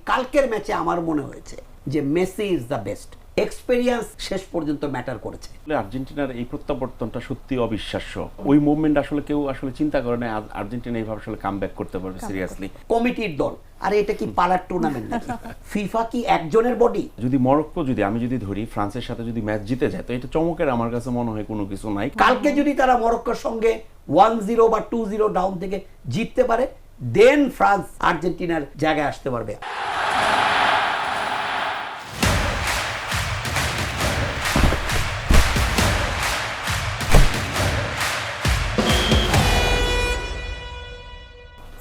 কালকের ম্যাচে আমার মনে হয়েছে যে Messi is the best. Experience শেষ পর্যন্ত ম্যাটার করেছে। আর্জেন্টিনার এই প্রত্যাবর্তনটা সত্যি অবিশ্বাস্য। ওই মুভমেন্ট আসলে কেউ আসলে চিন্তা করে না আর্জেন্টিনা এইভাবে আসলে কামব্যাক করতে পারবে সিরিয়াসলি। কমিটির দল, আরে এটা কি পাড়ার টুর্নামেন্ট নাকি? ফিফা কি একজনের বডি? যদি মরক্কো আমি যদি ধরি ফ্রান্সের সাথে যদি ম্যাচ জিতে যায় তো এটা চমকের আমার কাছে মনে হয় কোনো কিছু নাই। কালকে যদি তারা মরক্কোর সঙ্গে 1-0 বা 2-0 ডাউন থেকে জিততে পারে, দেন ফ্রান্স আর্জেন্টিনার জায়গায় আসতে পারবে।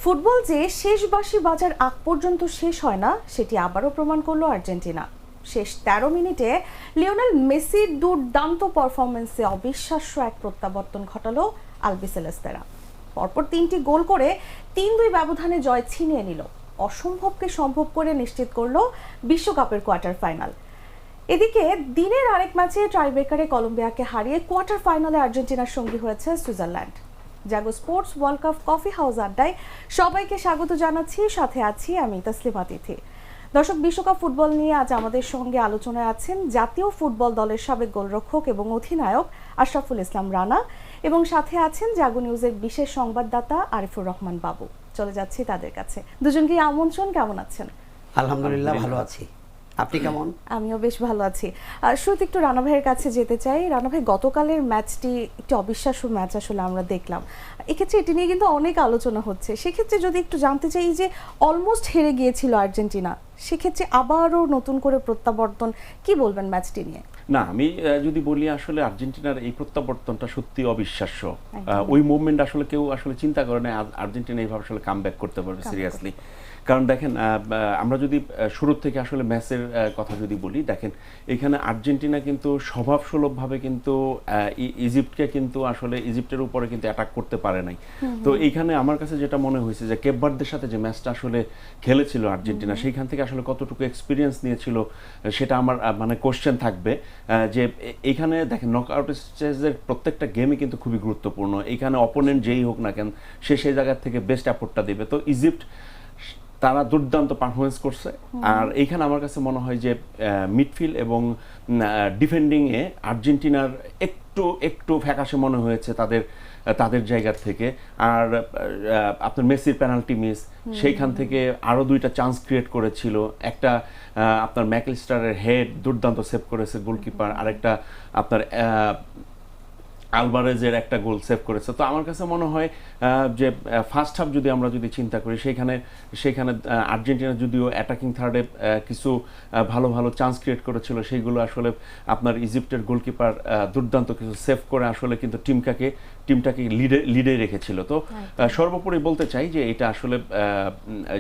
ফুটবল যে শেষ বাঁশি বাজার আগ পর্যন্ত শেষ হয় না সেটি আবারও প্রমাণ করলো আর্জেন্টিনা। শেষ 13 মিনিটে লিওনেল মেসির দুর্দান্ত পারফরমেন্সে অবিশ্বাস্য এক প্রত্যাবর্তন ঘটালো আলবিসেলেস্তেরা। পরপর 3টি গোল করে 3-2 ব্যবধানে জয় ছিনিয়ে নিল, অসম্ভবকে সম্ভব করে নিশ্চিত করলো বিশ্বকাপের কোয়ার্টার ফাইনাল। এদিকে দিনের আরেক ম্যাচে টাইব্রেকারে কলম্বিয়াকে হারিয়ে কোয়ার্টার ফাইনালে আর্জেন্টিনার সঙ্গী হয়েছে Switzerland. Jago sports world cup coffee house আড্ডায় সবাইকে স্বাগত জানাচ্ছি, সাথে আছি আমি তাসলিমা তিথি। দর্শক, বিশ্বকাপ ফুটবল নিয়ে আজ আমাদের সঙ্গে আলোচনায় আছেন জাতীয় ফুটবল দলের সাবেক গোলরক্ষক এবং অধিনায়ক আশরাফুল ইসলাম রানা, এবং সাথে আছেন জাগো নিউজের বিশেষ সংবাদদাতা আরিফুর রহমান বাবু। চলে যাচ্ছি তাদের কাছে। দুজনকেই আমন্ত্রণ। কেমন আছেন? আলহামদুলিল্লাহ ভালো আছি, আপনি কেমন? আমিও বেশ ভালো আছি। শুরুতে একটু রানা ভাইয়ের কাছে যেতে চাই। রানা ভাই, গতকালের ম্যাচটি একটি অবিশ্বাস্য ম্যাচ আসলে আমরা দেখলাম। এক্ষেত্রে এটি নিয়ে কিন্তু অনেক আলোচনা হচ্ছে। সেক্ষেত্রে যদি একটু জানতে চাই যে অলমোস্ট হেরে গিয়েছিল আর্জেন্টিনা, সেক্ষেত্রে আবারও নতুন করে প্রত্যাবর্তন, কি বলবেন ম্যাচটি নিয়ে? না, আমি যদি বলি আসলে আর্জেন্টিনার এই প্রত্যাবর্তনটা সত্যি অবিশ্বাস্য। ওই মুভমেন্ট আসলে কেউ আসলে চিন্তা করে না আর্জেন্টিনা এইভাবে আসলে কামব্যাক করতে পারবে সিরিয়াসলি। কারণ দেখেন, আমরা যদি শুরুর থেকে আসলে ম্যাচের কথা যদি বলি, দেখেন এখানে আর্জেন্টিনা কিন্তু স্বভাবসুলভভাবে কিন্তু ইজিপ্টকে কিন্তু আসলে ইজিপ্টের উপরে কিন্তু অ্যাটাক করতে পারে নাই। তো এইখানে আমার কাছে যেটা মনে হয়েছে যে কেপ ভার্দের সাথে যে ম্যাচটা আসলে খেলেছিল আর্জেন্টিনা, সেইখান থেকে আসলে কতটুকু এক্সপিরিয়েন্স নিয়েছিল সেটা আমার মানে কোশ্চেন থাকবে। যে এইখানে দেখেন নকআউট স্টেজের প্রত্যেকটা গেমই কিন্তু খুবই গুরুত্বপূর্ণ। এইখানে অপোনেন্ট যেই হোক না কেন, সে সেই জায়গা থেকে বেস্ট অ্যাফোর্টটা দেবে। তো ইজিপ্ট তারা দুর্দান্ত পারফরমেন্স করছে। আর এইখানে আমার কাছে মনে হয় যে মিডফিল্ড এবং ডিফেন্ডিংয়ে আর্জেন্টিনার একটু ফ্যাকাশে মনে হয়েছে তাদের জায়গা থেকে। আর আপনার মেসির পেনাল্টি মিস, সেইখান থেকে আরও 2টা চান্স ক্রিয়েট করেছিল। একটা আপনার ম্যাকলিস্টারের হেড দুর্দান্ত সেভ করেছে গোলকিপার, আরেকটা আপনার আলভারেজের একটা গোল সেভ করেছে। তো আমার কাছে মনে হয় যে ফার্স্ট হাফ যদি আমরা চিন্তা করি, সেখানে আর্জেন্টিনা যদিও অ্যাটাকিং থার্ডে কিছু ভালো চান্স ক্রিয়েট করেছিল, সেইগুলো আসলে আপনার ইজিপ্টের গোলকিপার দুর্দান্ত কিছু সেভ করে আসলে কিন্তু টিমটাকে লিডে রেখেছিল। তো সর্বোপরি বলতে চাই যে এটা আসলে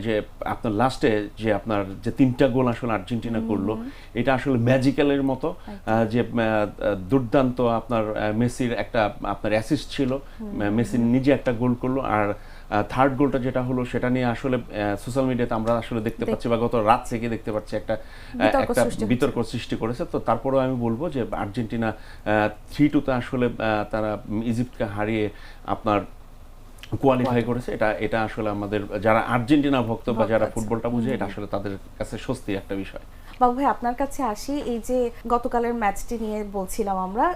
যে আপনার লাস্টে যে আপনার যে 3টা গোল আসলে আর্জেন্টিনা করলো, এটা আসলে ম্যাজিক্যালের মতো। যে দুর্দান্ত আপনার মেসির একটা আপনার অ্যাসিস্ট ছিল, মেসি নিজে একটা গোল করলো, আর থার্ড গোলটা যেটা হলো সেটা নিয়ে আসলে সোশ্যাল মিডিয়াতে আমরা আসলে দেখতে পাচ্ছি বা গত রাত থেকে দেখতে পাচ্ছি একটা বিতর্ক সৃষ্টি করেছে। তো তারপরেও আমি বলবো যে আর্জেন্টিনা 3-2 আসলে তারা ইজিপ্টকে হারিয়ে আপনার কোয়ালিফাই করেছে। এটা আসলে আমাদের যারা আর্জেন্টিনা ভক্ত বা যারা ফুটবলটা বুঝে, এটা আসলে তাদের কাছে স্বস্তি একটা বিষয়। বাবু ভাই, আপনার কাছে আসি। এই যে গতকালের ম্যাচটি নিয়ে বলছিলাম আমরা,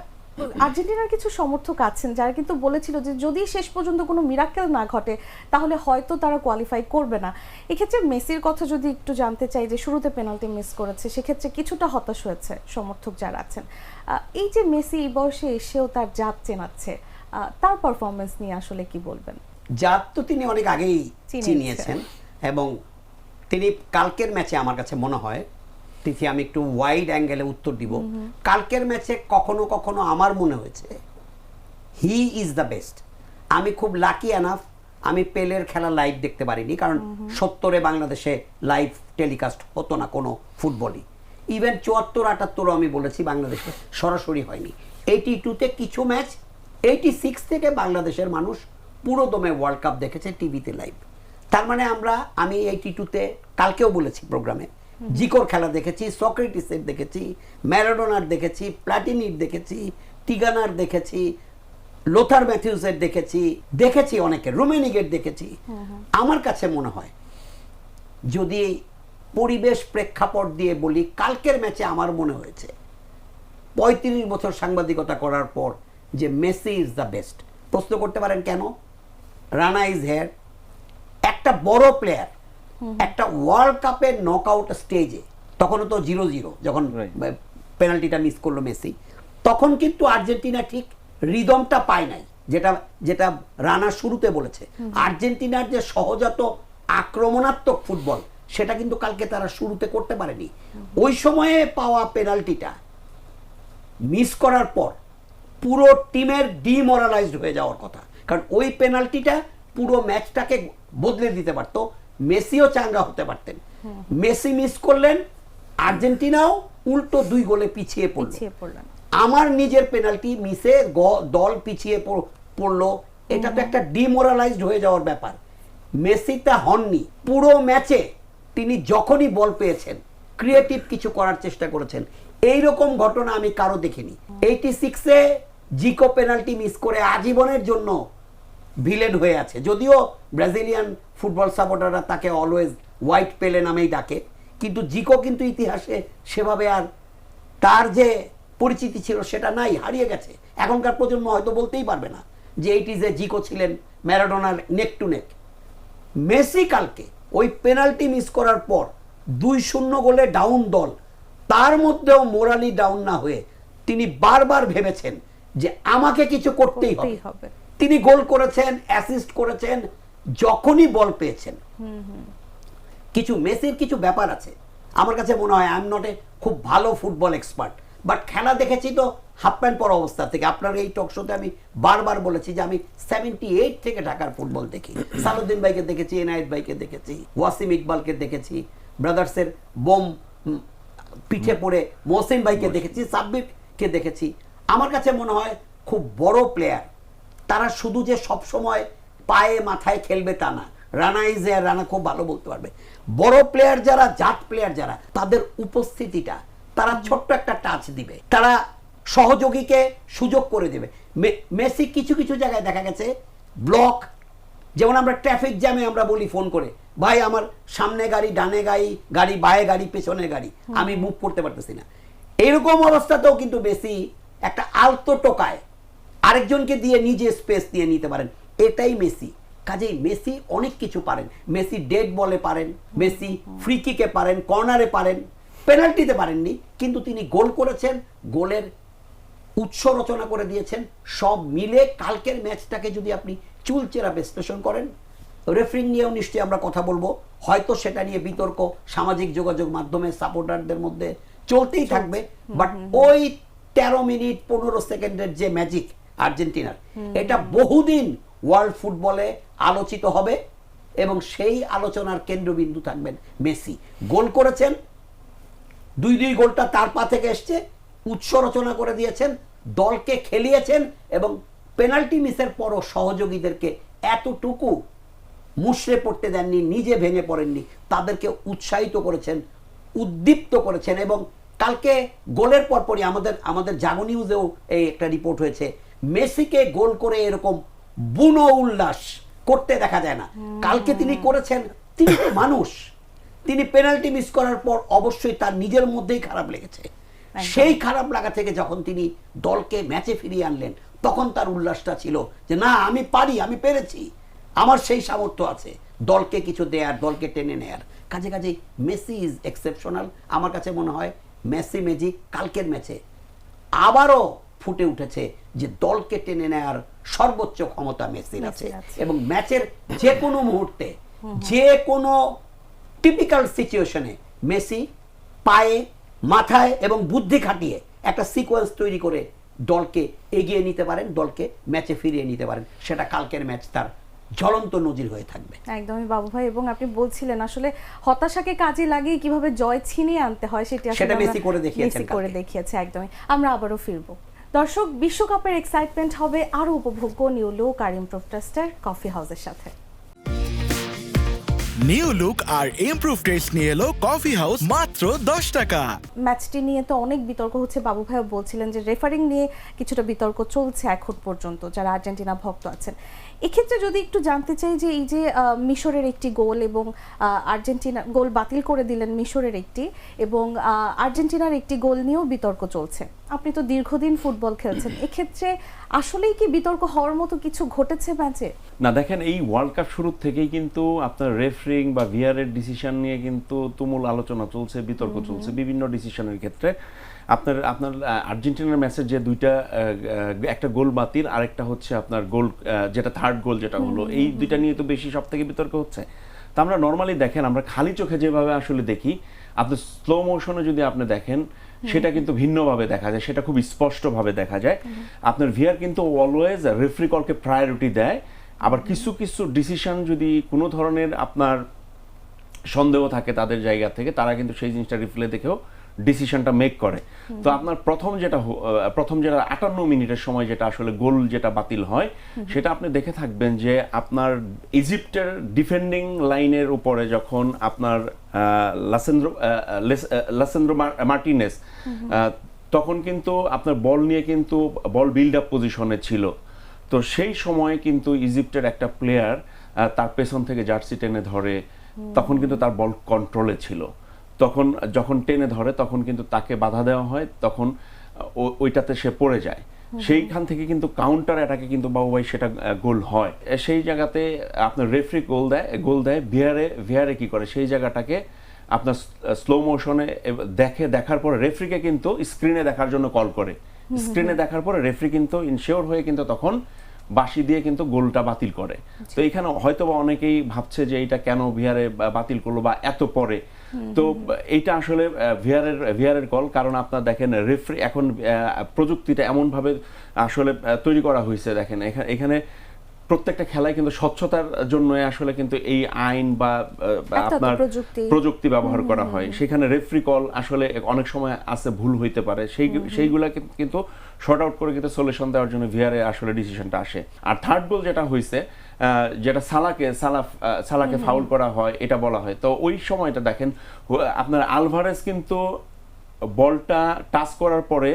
আর্জেন্টিনার কিছু সমর্থক আছেন যারা কিন্তু বলেছিল যে যদি শেষ পর্যন্ত কোনো মিরাকেল না ঘটে তাহলে হয়তো তারা কোয়ালিফাই করবে না। এক্ষেত্রে মেসির কথা যদি একটু জানতে চাই, যে শুরুতে পেনাল্টি মিস করেছে, সেক্ষেত্রে কিছুটা হতাশ হয়েছে সমর্থক যারা আছেন। এই যে মেসি এই বয়সে এসেও তার জাত চেনাচ্ছে, তার পারফরমেন্স নিয়ে আসলে কি বলবেন? জাত তো তিনি অনেক আগেই চিনিয়েছেন, এবং তিনি কালকের ম্যাচে আমার কাছে মনে হয়, তিথি আমি একটু ওয়াইড অ্যাঙ্গেলে উত্তর দিব, কালকের ম্যাচে কখনো আমার মনে হয়েছে হি ইজ দ্য বেস্ট। আমি খুব লাকি এনাফ, আমি পেলের খেলা লাইভ দেখতে পারিনি, কারণ 70-এ বাংলাদেশে লাইভ টেলিকাস্ট হতো না কোনো ফুটবলই। ইভেন 74-78 আমি বলেছি বাংলাদেশে সরাসরি হয়নি। 82-তে কিছু ম্যাচ, 86 থেকে বাংলাদেশের মানুষ পুরো দমে ওয়ার্ল্ড কাপ দেখেছে টিভিতে লাইভ। তার মানে আমি 82-তে কালকেও বলেছি প্রোগ্রামে, জিকোর খেলা দেখেছি, সক্রেটিসের দেখেছি, ম্যারাডোনার দেখেছি, প্লাটিনির দেখেছি, টিগানার দেখেছি, লোথার ম্যাথিউসের দেখেছি অনেকে, রুমেনিগের দেখেছি। আমার কাছে মনে হয় যদি পরিবেশ প্রেক্ষাপট দিয়ে বলি, কালকের ম্যাচে আমার মনে হয়েছে 35 বছর সাংবাদিকতা করার পর যে মেসি ইজ দ্য বেস্ট। প্রশ্ন করতে পারেন কেন? রানা ইজ হেয়ার, একটা বড় প্লেয়ার, একটা ওয়ার্ল্ড কাপের নকআউট স্টেজে, তখনও তো 0-0 যখন পেনাল্টিটা মিস করলো মেসি, তখন কিন্তু আর্জেন্টিনা ঠিক রিদমটা পায় নাই, যেটা রানা শুরুতে বলেছে। আর্জেন্টিনার যে সহজাত আক্রমণাত্মক ফুটবল, সেটা কিন্তু কালকে তারা শুরুতে করতে পারেনি। ওই সময়ে পাওয়া পেনাল্টিটা মিস করার পর পুরো টিমের ডিমোরালাইজড হয়ে যাওয়ার কথা, কারণ ওই পেনাল্টিটা পুরো ম্যাচটাকে বদলে দিতে পারত। মেসিও চাঙ্গা হতে পারতেন। মেসি মিস করলেন, আর্জেন্টিনাও উল্টো 2 গোলে পিছিয়ে পড়ল। আমার নিজের পেনাল্টি মিসে দল পিছিয়ে পড়লো, এটা তো একটা ডিমোরালাইজড হয়ে যাওয়ার ব্যাপার। মেসি তা হননি। পুরো ম্যাচে তিনি যখনই বল পেয়েছেন ক্রিয়েটিভ কিছু করার চেষ্টা করেছেন। এইরকম ঘটনা আমি কারো দেখিনি। 86-এ জিকো পেনাল্টি মিস করে আজীবনের জন্য ভিলেন হয়ে আছে, যদিও ব্রাজিলিয়ান ফুটবল সাপোর্টাররা তাকে অলওয়েজ হোয়াইট পেলে নামেই ডাকে, কিন্তু জিকো কিন্তু ইতিহাসে সেভাবে আর তার যে পরিচিতি ছিল সেটা নাই, হারিয়ে গেছে। এখনকার প্রজন্ম হয়তো বলতেই পারবে না যে 80s-এ জিকো ছিলেন ম্যারাডোনার নেক টু নেক। মেসি কালকে ওই পেনাল্টি মিস করার পর 2-0 গোলে ডাউন দল, তার মধ্যেও মোরালি ডাউন না হয়ে তিনি বারবার ভেবেছেন যে আমাকে কিছু করতেই হবে। তিনি গোল করেছেন, অ্যাসিস্ট করেছেন যখনই বল পেয়েছেন। কিছু মেসির কিছু ব্যাপার আছে আমার কাছে মনে হয়, আই এম নট এ খুব ভালো ফুটবল এক্সপার্ট, বাট খেলা দেখেছি তো হাফ প্যান্ট পরা অবস্থা থেকে। আপনার এই টক শোতে আমি বারবার বলেছি যে আমি 78 থেকে ঢাকার ফুটবল দেখি। সালুদ্দিন ভাইকে দেখেছি, এনায়েত ভাইকে দেখেছি, ওয়াসিম ইকবালকে দেখেছি, ব্রাদার্সের বোম পিঠে পড়ে মহসিন ভাইকে দেখেছি, সাব্বিরকে দেখেছি। আমার কাছে মনে হয় খুব বড় প্লেয়ার তারা শুধু যে সব সময় পায়ে মাথায় খেলবে তা না। রানা ইজ হেয়ার, রানা খুব ভালো বলতে পারবে। বড় প্লেয়ার যারা, জাত প্লেয়ার যারা, তাদের উপস্থিতিটা, তারা ছোট্ট একটা টাচ দিবে, তারা সহযোগীকে সুযোগ করে দেবে। মেসি কিছু কিছু জায়গায় দেখা গেছে ব্লক, যেমন আমরা ট্রাফিক জ্যামে আমরা বলি ফোন করে, ভাই আমার সামনে গাড়ি, ডানে গাড়ি, বায়ে গাড়ি, পেছনে গাড়ি, আমি মুভ করতে পারতেছি না। এইরকম অবস্থাতেও কিন্তু মেসি একটা আলতো টোকায় আরেকজনকে দিয়ে নিজে স্পেস দিয়ে নিতে পারেন, এটাই মেসি। কাজেই মেসি অনেক কিছু পারেন। মেসি ডেড বলে পারেন, মেসি ফ্রি কিকে পারেন, কর্নারে পারেন, পেনাল্টিতে পারেননি, কিন্তু তিনি গোল করেছেন, গোলের উৎস রচনা করে দিয়েছেন। সব মিলে কালকের ম্যাচটাকে যদি আপনি চুলচেরা বিশ্লেষণ করেন, রেফারিং নিয়েও নিশ্চয়ই আমরা কথা বলবো, হয়তো সেটা নিয়ে বিতর্ক সামাজিক যোগাযোগ মাধ্যমে সাপোর্টারদের মধ্যে চলতেই থাকবে, বাট ওই 13 মিনিট 15 সেকেন্ডের যে ম্যাজিক আর্জেন্টিনার, এটা বহুদিন ওয়ার্ল্ড ফুটবলে আলোচিত হবে এবং সেই আলোচনার কেন্দ্রবিন্দু থাকবেন মেসি। গোল করেছেন, 2-2 গোলটা তার পা থেকে এসছে, উৎস রচনা করে দিয়েছেন, দলকে খেলিয়েছেন এবং পেনাল্টি মিসের পরও সহযোগীদেরকে এতটুকু মুষড়ে পড়তে দেননি, নিজে ভেঙে পড়েননি, তাদেরকে উৎসাহিত করেছেন, উদ্দীপ্ত করেছেন। এবং কালকে গোলের পরপরই আমাদের জাগো নিউজেও এই একটা রিপোর্ট হয়েছে, মেসিকে গোল করে এরকম বুনো উল্লাস করতে দেখা যায় না। কালকে তিনি করেছেন, তিনি তো মানুষ। তিনি পেনাল্টি মিস করার পর অবশ্যই তার নিজের মধ্যেই খারাপ লেগেছে। সেই খারাপ লাগা থেকে যখন তিনি দলকে ম্যাচে ফিরিয়ে আনলেন, তখন তার উল্লাসটা ছিল যে না, আমি পারি, আমি পেরেছি, আমার সেই সামর্থ্য আছে দলকে কিছু দেয়ার, দলকে টেনে নেয়ার। কাজে মেসি ইজ এক্সেপশনাল। আমার কাছে মনে হয় মেসি ম্যাজিক কালকের ম্যাচে আবারও ফুটে উঠেছে যে দলকে টেনে নেয়ার সর্বোচ্চ ক্ষমতা মেসির আছে। এবং ম্যাচের যে কোনো মুহূর্তে, যে কোনো টিপিক্যাল সিচুয়েশনে মেসি পায়ে, মাথায় এবং বুদ্ধি খাটিয়ে একটা সিকোয়েন্স তৈরি করে দলকে এগিয়ে নিতে পারেন, দলকে ম্যাচে ফিরিয়ে নিতে পারেন। সেটা কালকের ম্যাচ তার জ্বলন্ত নজির হয়ে থাকবে। একদমই বাবু ভাই, এবং আপনি বলছিলেন আসলে হতাশাকে কাজে লাগিয়ে কিভাবে জয় ছিনিয়ে আনতে হয় সেটা মেসি করে দেখিয়েছে। একদমই। আমরা আবারও ফিরবো। দর্শক, বিশ্বকাপের এক্সাইটমেন্ট হবে আরো উপভোগ্য নিউ লুক আর ইমপ্রুভ টেস্টের কফি হাউসের সাথে। নিউ লুক আর ইমপ্রুভ টেস্ট নিয়ে এলো কফি হাউস মাত্র 10 টাকা। ম্যাচটি নিয়ে তো অনেক বিতর্ক হচ্ছে, বাবু ভাইও বলছিলেন যে রেফারিং নিয়ে কিছুটা বিতর্ক চলছে এখন পর্যন্ত, যারা আর্জেন্টিনা ভক্ত আছেন। এক্ষেত্রে যদি একটু জানতে চাই যে এই যে মিশরের একটি গোল এবং আর্জেন্টিনা গোল বাতিল করে দিলেন মিশরের একটি, এবং আর্জেন্টিনার একটি গোল নিয়েও বিতর্ক চলছে। আপনি তো দীর্ঘদিন ফুটবল খেলছেন, এক্ষেত্রে আসলেই কি বিতর্ক হওয়ার মতো কিছু ঘটেছে ম্যাচে? না দেখেন, এই ওয়ার্ল্ড কাপ শুরুর থেকেই কিন্তু আপনার রেফারিং বা ভিআরের ডিসিশন নিয়ে কিন্তু তুমুল আলোচনা চলছে, বিতর্ক চলছে বিভিন্ন ডিসিশনের ক্ষেত্রে। আপনার আর্জেন্টিনার ম্যাচের যে দুইটা, একটা গোল বাতিল, আরেকটা হচ্ছে আপনার গোল যেটা থার্ড গোল যেটা হলো, এই দুইটা নিয়ে তো বেশি সব থেকে বিতর্ক হচ্ছে। তো আমরা নর্মালি দেখেন, আমরা খালি চোখে যেভাবে আসলে দেখি, আপনি স্লো মোশনে যদি আপনি দেখেন সেটা কিন্তু ভিন্নভাবে দেখা যায়, সেটা খুব স্পষ্টভাবে দেখা যায়। আপনার ভিআর কিন্তু অলওয়েজ রেফারি কলকে প্রায়োরিটি দেয়। আবার কিছু কিছু ডিসিশন যদি কোনো ধরনের আপনার সন্দেহ থাকে তাদের জায়গা থেকে, তারা কিন্তু সেই জিনিসটা রিপ্লে দেখেও ডিসিশনটা মেক করে। তো আপনার প্রথম যেটা 58 মিনিটের সময় যেটা আসলে গোল যেটা বাতিল হয়, সেটা আপনি দেখে থাকবেন যে আপনার ইজিপ্টের ডিফেন্ডিং লাইনের উপরে যখন আপনার লাসেন্দ্রো মার্টিনেস তখন কিন্তু আপনার বল নিয়ে কিন্তু বল বিল্ড আপ পজিশনে ছিল। তো সেই সময় কিন্তু ইজিপ্টের একটা প্লেয়ার তার পেছন থেকে জার্সি টেনে ধরে, তখন কিন্তু তার বল কন্ট্রোলে ছিল। তখন যখন টেনে ধরে তখন কিন্তু তাকে বাধা দেওয়া হয়, তখন ওইটাতে সে পড়ে যায়। সেইখান থেকে কিন্তু কাউন্টার অ্যাটাকে কিন্তু বাবুভাই সেটা গোল হয়। সেই জায়গাতে আপনার রেফারি গোল দেয়। ভিআরে কি করে, সেই জায়গাটাকে আপনার স্লো মোশনে দেখার পরে রেফারিকে কিন্তু স্ক্রিনে দেখার জন্য কল করে। স্ক্রিনে দেখার পরে রেফারি কিন্তু ইনশিওর হয়ে কিন্তু তখন বাঁশি দিয়ে কিন্তু গোলটা বাতিল করে। তো এখানে হয়তো বা অনেকেই ভাবছে যে এটা কেন ভিআরে বাতিল করলো বা এত পরে। তো এইটা আসলে ভিআরের কল, কারণ আপনার দেখেন রেফারি এখন প্রযুক্তিটা এমনভাবে আসলে তৈরি করা হয়েছে, দেখেন এখানে প্রত্যেকটা খেলায় কিন্তু স্বচ্ছতার জন্য আসলে কিন্তু এই আইন বা আপনার প্রযুক্তি ব্যবহার করা হয়। সেখানে রেফারি কল আসলে অনেক সময় আছে ভুল হইতে পারে, সেইগুলা কিন্তু শর্ট আউট করে কিন্তু সলিউশন দেওয়ার জন্য ভিআরে আসলে ডিসিশনটা আসে। আর থার্ড গোল যেটা হয়েছে, যেটা সালাকে ফাউল করা হয়, এটা বলা হয়। তো ওই সময়টা দেখেন আপনার আলভারেজ কিন্তু বলটা টাচ করার পরে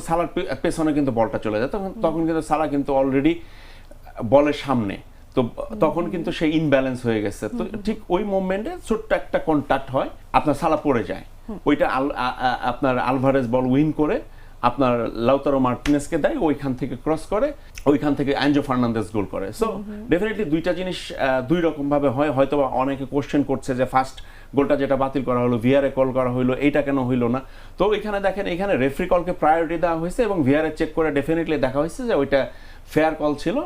সালার পেছনে কিন্তু বলটা চলে যায়, তখন কিন্তু সালা কিন্তু অলরেডি বলের সামনে, তো তখন কিন্তু সেই ইনব্যালেন্স হয়ে গেছে। তো ঠিক ওই মোমেন্টে ছোট্ট একটা কন্টাক্ট হয়, আপনার সালা পড়ে যায়। ওইটা আপনার আলভারেজ বল উইন করে আপনার লাউতারো মার্টিনেসকে দেয়, ওইখান থেকে ক্রস করে, ওইখান থেকে এনজো ফার্নান্দেজ গোল করে। সো ডেফিনেটলি দুইটা জিনিস দুই রকম ভাবে হয়। হয়তো অনেকে কোশ্চেন করছে যে ফার্স্ট গোলটা যেটা বাতিল করা হলো, ভিআরে কল করা হইলো, এইটা কেন হইলো না? তো এখানে দেখেন, এখানে রেফারি কলকে প্রায়োরিটি দেওয়া হয়েছে এবং ভিআরে চেক করে ডেফিনেটলি দেখা হয়েছে যে ওইটা ফেয়ার কল ছিল,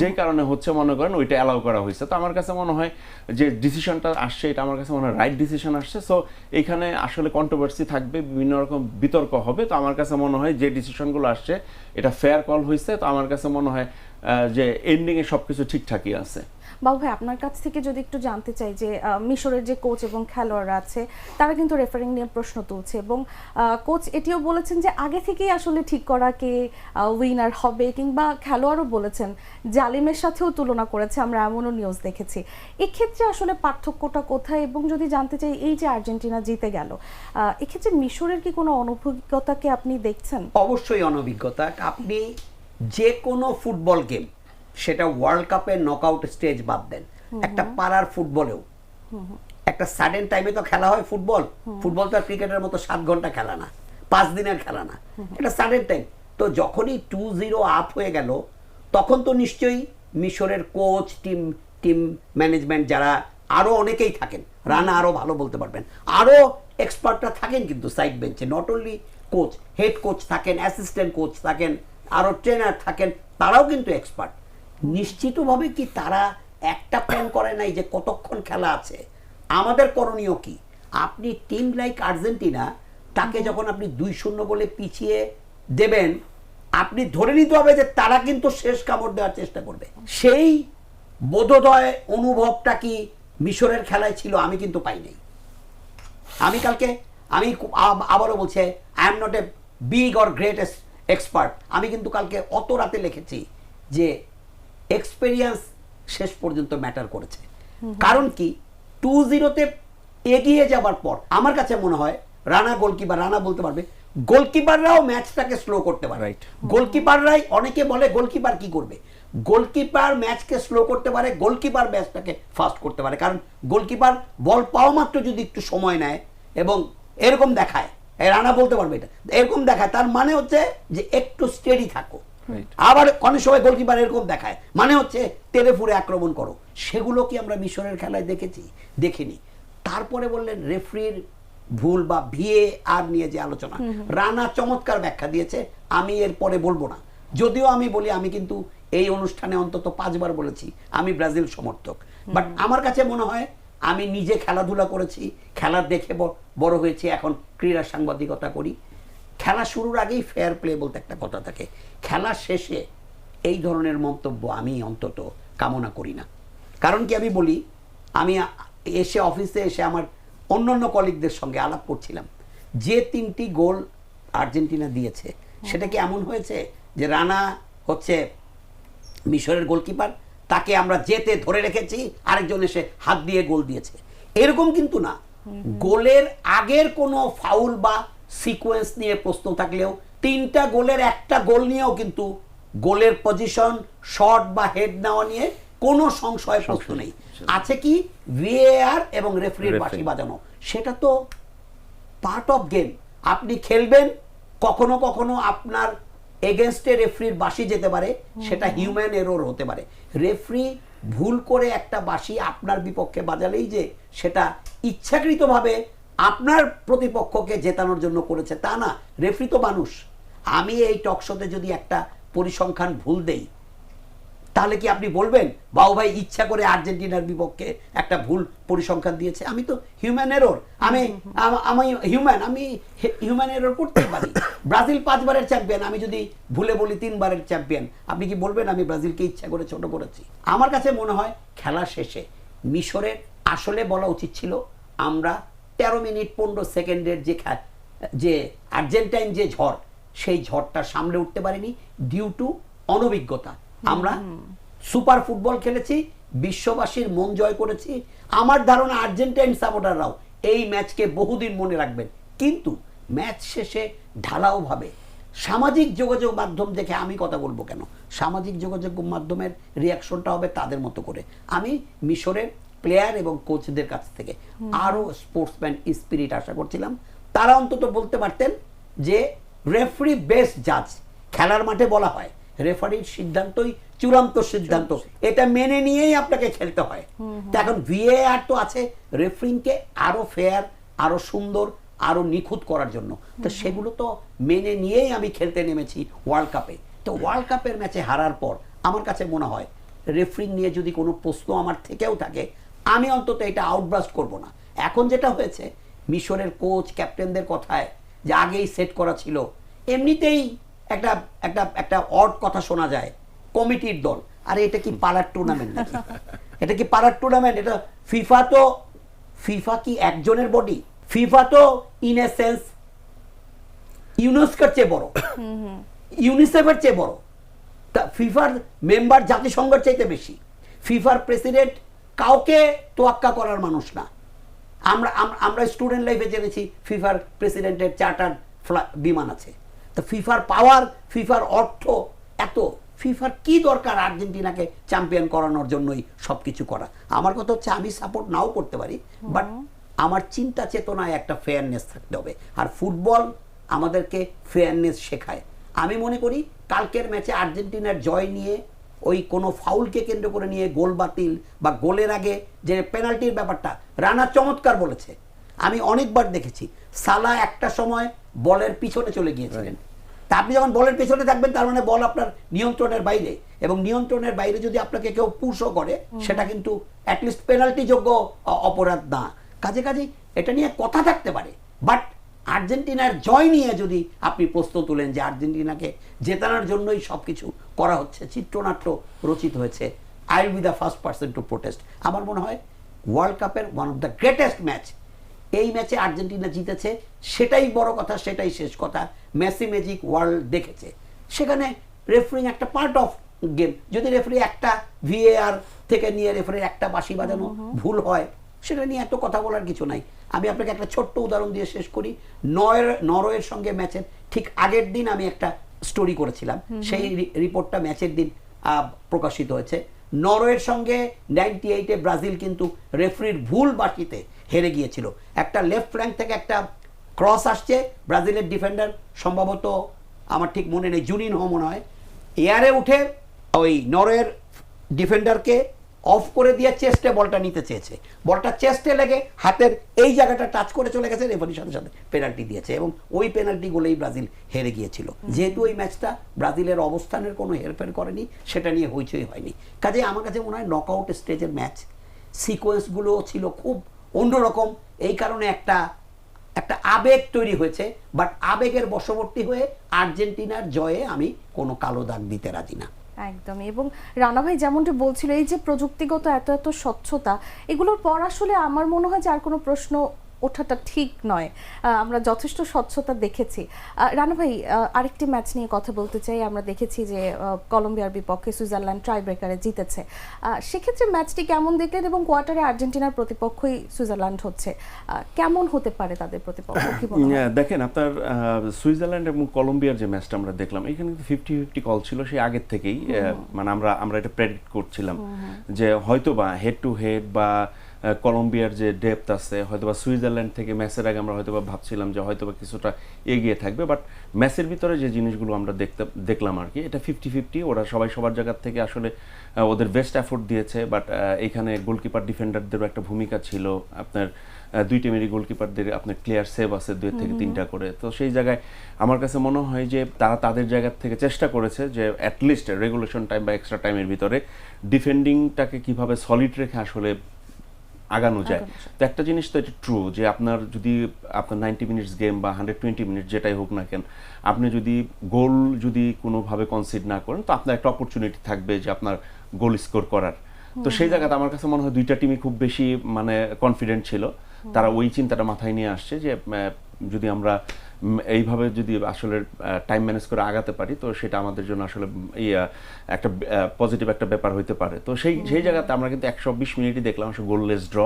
যেই কারণে হচ্ছে মনে করেন ওইটা অ্যালাউ করা হয়েছে। তো আমার কাছে মনে হয় যে ডিসিশনটা আসছে, এটা আমার কাছে মনে হয় রাইট ডিসিশন আসছে। সো এখানে আসলে কন্ট্রোভার্সি থাকবে, বিভিন্ন রকম বিতর্ক হবে। তো আমার কাছে মনে হয় যে ডিসিশনগুলো আসছে এটা ফেয়ার কল হয়েছে। তো আমার কাছে মনে হয় যে এন্ডিংয়ে সবকিছু ঠিকঠাকই আছে। বাবু ভাই, আপনার কাছ থেকে যদি একটু জানতে চাই যে মিশরের যে কোচ এবং খেলোয়াড়রা আছে তারা কিন্তু রেফারিং নিয়ে প্রশ্ন তুলছে, এবং কোচ এটিও বলেছেন যে আগে থেকেই আসলে ঠিক করা কে উইনার হবে, কিংবা খেলোয়াড়ও বলেছেন জালিমের সাথেও তুলনা করেছে, আমরা এমনও নিউজ দেখেছি। এক্ষেত্রে আসলে পার্থক্যটা কোথায়? এবং যদি জানতে চাই, এই যে আর্জেন্টিনা জিতে গেল, এক্ষেত্রে মিশরের কি কোনো অনভিজ্ঞতাকে আপনি দেখছেন? অবশ্যই অনভিজ্ঞতা। আপনি যে কোনো ফুটবল গেম, সেটা ওয়ার্ল্ড কাপের নকআউট স্টেজ বাদ দেন, একটা পাড়ার ফুটবলেও একটা সাডেন টাইমে তো খেলা হয়। ফুটবল তো আর ক্রিকেটের মতো 7 ঘন্টা খেলা না, 5 দিনের খেলা না, এটা সাডেন টাইম। তো যখনই 2-0 আপ হয়ে গেল, তখন তো নিশ্চয়ই মিশরের কোচ, টিম ম্যানেজমেন্ট, যারা আরো অনেকেই থাকেন, রানা আরো ভালো বলতে পারবেন, আরো এক্সপার্টরা থাকেন কিন্তু সাইড বেঞ্চে, not only coach, head coach থাকেন, অ্যাসিস্ট্যান্ট কোচ থাকেন, আরো ট্রেনার থাকেন, তারাও কিন্তু এক্সপার্ট। নিশ্চিতভাবে কি তারা একটা প্ল্যান করে নাই যে কতক্ষণ খেলা আছে, আমাদের করণীয় কি? আপনি টিম লাইক আর্জেন্টিনা, তাকে যখন আপনি 2-0 বলে পিছিয়ে দেবেন, আপনি ধরে নিতে হবে যে তারা কিন্তু শেষ কামড় দেওয়ার চেষ্টা করবে। সেই বোধোদয় অনুভবটা কি মিশরের খেলায় ছিল? আমি কিন্তু পাই নাই। আমি আবারও বলছি, I am not a big or greatest expert. আমি কিন্তু কালকে অত রাতে লিখেছি যে এক্সপেরিয়েন্স শেষ পর্যন্ত ম্যাটার করেছে। কারণ কি, 2-0 এগিয়ে যাবার পর আমার কাছে মনে হয় রানা বলতে পারবে, গোলকিপাররাও ম্যাচটাকে স্লো করতে পারে। Right. গোলকিপাররাই, অনেকে বলে গোলকিপার কি করবে, গোলকিপার ম্যাচকে স্লো করতে পারে, গোলকিপার ম্যাচটাকে ফাস্ট করতে পারে। কারণ গোলকিপার বল পাওয়া মাত্র যদি একটু সময় নেয় এবং এরকম দেখায়, রানা বলতে পারবে এটা, এরকম দেখায়, তার মানে হচ্ছে যে একটু স্টেডি থাকো। আবার অনেক সময় গোলকিপার এরকম দেখায়, মানে হচ্ছে তেলে ফুরে আক্রমণ করো। সেগুলো কি আমরা মিশরের খেলায় দেখেছি? দেখিনি। তারপরে বললেন রেফারির ভুল বা VAR নিয়ে যে আলোচনা, রানা চমৎকার ব্যাখ্যা দিয়েছে, আমি এরপরে বলবো না। যদিও আমি বলি, আমি কিন্তু এই অনুষ্ঠানে অন্তত 5 বার বলেছি আমি ব্রাজিল সমর্থক, বাট আমার কাছে মনে হয় আমি নিজে খেলাধুলা করেছি, খেলা দেখে বড় হয়েছি, এখন ক্রীড়া সাংবাদিকতা করি। খেলা শুরুর আগেই ফেয়ার প্লে বলতে একটা কথা থাকে, খেলা শেষে এই ধরনের মন্তব্য আমি অন্তত কামনা করি না। কারণ কি, আমি বলি, আমি এসে অফিসে এসে আমার অন্যান্য কলিগদের সঙ্গে আলাপ করছিলাম, যে 3টি গোল আর্জেন্টিনা দিয়েছে সেটা কি এমন হয়েছে যে রানা হচ্ছে মিশরের গোলকিপার, তাকে আমরা যেতে ধরে রেখেছি, আরেকজন এসে হাত দিয়ে গোল দিয়েছে, এরকম কিন্তু না। গোলের আগের কোনো ফাউল বা সিকোয়েন্স নিয়ে প্রশ্ন থাকলেও 3টা গোলের একটা গোল নিয়েও কিন্তু গোলের পজিশন, শট বা হেড নেওয়া নিয়ে কোনো সংশয় প্রশ্ন নেই। আছে কি VAR এবং রেফারির বাঁশি বাজানো, সেটা তো পার্ট অফ গেম। আপনি খেলবেন, কখনো কখনো আপনার এগেনস্টে রেফারির বাঁশি যেতে পারে, সেটা হিউম্যান এরর হতে পারে। রেফারি ভুল করে একটা বাঁশি আপনার বিপক্ষে বাজালেই যে সেটা ইচ্ছাকৃতভাবে আপনার প্রতিপক্ষকে জেতানোর জন্য করেছে তা না। রেফারি তো মানুষ। আমি এই টকশোতে যদি একটা পরিসংখ্যান ভুল দেই, তাহলে কি আপনি বলবেন বাবু ভাই ইচ্ছা করে আর্জেন্টিনার বিপক্ষে একটা ভুল পরিসংখ্যান দিয়েছে? আমি তো হিউম্যান এরর, আমি হিউম্যান এরর করতে পারি। ব্রাজিল 5 বারের চ্যাম্পিয়ন, আমি যদি ভুলে বলি 3 বারের চ্যাম্পিয়ন, আপনি কি বলবেন আমি ব্রাজিলকে ইচ্ছা করে ছোট করেছি? আমার কাছে মনে হয় খেলা শেষে মিশরের আসলে বলা উচিত ছিল, আমরা 13 মিনিট 15 সেকেন্ডের যে আর্জেন্টাইন যে ঝড়, সেই ঝড়টা সামলে উঠতে পারিনি ডিউ টু অনভিজ্ঞতা। আমরা সুপার ফুটবল খেলেছি, বিশ্ববাসীর মন জয় করেছি। আমার ধারণা আর্জেন্টাইন সাপোর্টাররাও এই ম্যাচকে বহুদিন মনে রাখবেন। কিন্তু ম্যাচ শেষে ঢালাওভাবে সামাজিক যোগাযোগ মাধ্যম দেখে আমি কথা বলবো কেন, সামাজিক যোগাযোগ মাধ্যমের রিয়াকশনটা হবে তাদের মতো করে। আমি মিশরের প্লেয়ার এবং কোচদের কাছ থেকে আরো স্পোর্টসম্যান স্পিরিট আশা করছিলাম। তারা অন্তত বলতে পারতেন যে রেফারি বেস্ট জাজ। খেলার মাঠে বলা হয় রেফারির সিদ্ধান্তই চূড়ান্ত সিদ্ধান্ত, এটা মেনে নিয়েই আপনাকে খেলতে হয়। তো এখন VAR তো আছে রেফারিংকে আরো ফেয়ার, আরো সুন্দর, আরো নিখুঁত করার জন্য। তো সেগুলো তো মেনে নিয়েই আমি খেলতে নেমেছি ওয়ার্ল্ড কাপে। তো ওয়ার্ল্ড কাপের ম্যাচে হারার পর আমার কাছে মনে হয় রেফারিং নিয়ে যদি কোনো প্রশ্ন আমার থেকেও থাকে, আমি অন্তত এটা আউটব্রাস্ট করব না। এখন যেটা হয়েছে, মিশরের কোচ ক্যাপ্টেনদের কথায় যে আগেই সেট করা ছিল, এমনিতেই একটা একটা একটা অড কথা শোনা যায়, কমিটির দল। আরে এটা কি পাড়ার টুর্নামেন্ট নাকি? এটা কি পাড়ার টুর্নামেন্ট? এটা ফিফা কি একজনের বডি? ফিফা তো ইন এ সেন্স ইউনেস্কোর চেয়ে বড়, ইউনিসেফের চেয়ে বড়। তা ফিফার মেম্বার জাতিসংঘের চাইতে বেশি। ফিফার প্রেসিডেন্ট কাউকে তোয়াক্কা করার মানুষ না। আমরা স্টুডেন্ট লাইফে জেনেছি ফিফার প্রেসিডেন্টের চার্টার্ড বিমান আছে। তো ফিফার পাওয়ার, ফিফার অর্থ এত, ফিফার কি দরকার আর্জেন্টিনাকে চ্যাম্পিয়ন করানোর জন্যই সবকিছু করা? আমার কথা হচ্ছে আমি সাপোর্ট নাও করতে পারি, বাট আমার চিন্তা চেতনায় একটা ফেয়ারনেস থাকতে হবে। আর ফুটবল আমাদেরকে ফেয়ারনেস শেখায়। আমি মনে করি কালকের ম্যাচে আর্জেন্টিনার জয় নিয়ে ওই কোনো ফাউলকে কেন্দ্র করে নিয়ে গোল বাতিল বা গোলের আগে যে পেনাল্টির ব্যাপারটা রানা চমৎকার বলেছে। আমি অনেকবার দেখেছি সালা একটা সময় বলের পিছনে চলে গিয়েছিলেন। তা আপনি যখন বলের পেছনে থাকবেন, তার মানে বল আপনার নিয়ন্ত্রণের বাইরে, এবং নিয়ন্ত্রণের বাইরে যদি আপনাকে কেউ পুশও করে, সেটা কিন্তু অ্যাটলিস্ট পেনাল্টি যোগ্য অপরাধ না। কাজে এটা নিয়ে কথা থাকতে পারে, বাট আর্জেন্টিনার জয় নিয়ে যদি আপনি প্রশ্ন তুলেন যে আর্জেন্টিনাকে জেতানোর জন্যই সবকিছু করা হচ্ছে, চিত্রনাট্য রচিত হয়েছে, I will be the first person to protest. আমার মনে হয় ওয়ার্ল্ড কাপের one of the greatest match, এই ম্যাচে আর্জেন্টিনা জিতেছে, সেটাই বড় কথা, সেটাই শেষ কথা। মেসি ম্যাজিক ওয়ার্ল্ড দেখেছে, সেখানে রেফারিং একটা পার্ট অফ গেম। যদি রেফারি একটা VAR থেকে নিয়ে রেফারির একটা বাঁশি বাজানো ভুল হয়, সেটা নিয়ে এত কথা বলার কিছু নাই। আমি আপনাকে একটা ছোট্ট উদাহরণ দিয়ে শেষ করি। নরওয়ের সঙ্গে ম্যাচের ঠিক আগের দিন আমি একটা স্টোরি করেছিলাম, সেই রিপোর্টটা ম্যাচের দিন প্রকাশিত হয়েছে। নরওয়ের সঙ্গে 98-এ ব্রাজিল কিন্তু রেফারির ভুল বাঁশিতে হেরে গিয়েছিল। একটা লেফট ফ্ল্যাঙ্ক থেকে একটা ক্রস আসছে, ব্রাজিলের ডিফেন্ডার সম্ভবত আমার ঠিক মনে নেই, জুনিনহো মনে হয়, এয়ারে উঠে ওই নরওয়ের ডিফেন্ডারকে অফ করে দিয়ে চেস্টে বলটা নিতে চেয়েছে, বলটা চেস্টে লেগে হাতের এই জায়গাটা টাচ করে চলে গেছে, রেফারির সাথে সাথে পেনাল্টি দিয়েছে এবং ওই পেনাল্টি গোলেই ব্রাজিল হেরে গিয়েছিল। যেহেতু ওই ম্যাচটা ব্রাজিলের অবস্থানের কোনো হেরফের করেনি, সেটা নিয়ে হইচই হয়নি। কাজে আমার কাছে মনে হয় নকআউট স্টেজের ম্যাচ সিকোয়েন্সগুলো ছিল খুব অন্যরকম, এই কারণে একটা আবেগ তৈরি হয়েছে। বাট আবেগের বশবর্তী হয়ে আর্জেন্টিনার জয়ে আমি কোনো কালো দাগ দিতে রাজি না। একদমই। এবং রানা ভাই যেমনটি বলছিল, এই যে প্রযুক্তিগত এত স্বচ্ছতা, এগুলোর পর আসলে আমার মনে হয় যে আর কোনো প্রশ্ন ওঠাটা ঠিক নয়। আমরা যথেষ্ট স্বচ্ছতা দেখেছি। রানা ভাই, আরেকটি ম্যাচ নিয়ে কথা বলতে চাই। আমরা দেখেছি যে কলম্বিয়ার বিপক্ষে সুইজারল্যান্ড টাই ব্রেকারে জিতেছে। সেক্ষেত্রে ম্যাচটি কেমন দেখলেন? এবং কোয়ার্টারে আর্জেন্টিনার প্রতিপক্ষই সুইজারল্যান্ড হচ্ছে, কেমন হতে পারে তাদের প্রতিপক্ষ? দেখেন, আপনার সুইজারল্যান্ড এবং কলম্বিয়ার যে ম্যাচটা আমরা দেখলাম, এখানে কিন্তু 50-50 কল ছিল সেই আগের থেকেই। মানে আমরা এটা প্রেডিক্ট করছিলাম যে হয়তোবা হেড টু হেড বা কলম্বিয়ার যে ডেপথ আছে, হয়তোবা সুইজারল্যান্ড থেকে ম্যাচের আগে আমরা হয়তোবা ভাবছিলাম যে হয়তোবা কিছুটা এগিয়ে থাকবে, বাট ম্যাচের ভিতরে যে জিনিসগুলো আমরা দেখলাম আর কি, এটা 50-50। ওরা সবাই সবার জায়গার থেকে আসলে ওদের বেস্ট এফোর্ট দিয়েছে। বাট এখানে গোলকিপার ডিফেন্ডারদেরও একটা ভূমিকা ছিল। আপনার দুই টিমেরই গোলকিপারদের আপনার ক্লিয়ার সেভ আছে 2 থেকে 3টা করে। তো সেই জায়গায় আমার কাছে মনে হয় যে তারা তাদের জায়গা থেকে চেষ্টা করেছে যে অ্যাটলিস্ট রেগুলেশন টাইম বা এক্সট্রা টাইমের ভিতরে ডিফেন্ডিংটাকে কিভাবে সলিড রেখে আসলে আগানো যায়। তো একটা জিনিস তো এটা ট্রু যে আপনার যদি আপনার 90 মিনিটস গেম বা 120 মিনিট যেটাই হোক না কেন, আপনি যদি গোল যদি কোনোভাবে কনসিড না করেন, তো আপনার একটা অপরচুনিটি থাকবে যে আপনার গোল স্কোর করার। তো সেই জায়গাতে আমার কাছে মনে হয় দুইটা টিমই খুব বেশি মানে কনফিডেন্ট ছিল। তারা ওই চিন্তাটা মাথায় নিয়ে আসছে যে যদি আমরা এইভাবে যদি আসলে টাইম ম্যানেজ করে আগাতে পারি, তো সেটা আমাদের জন্য আসলে একটা পজিটিভ একটা ব্যাপার হইতে পারে। তো সেই জায়গাতে আমরা কিন্তু 120 মিনিটই দেখলাম আসলে গোললেস ড্র,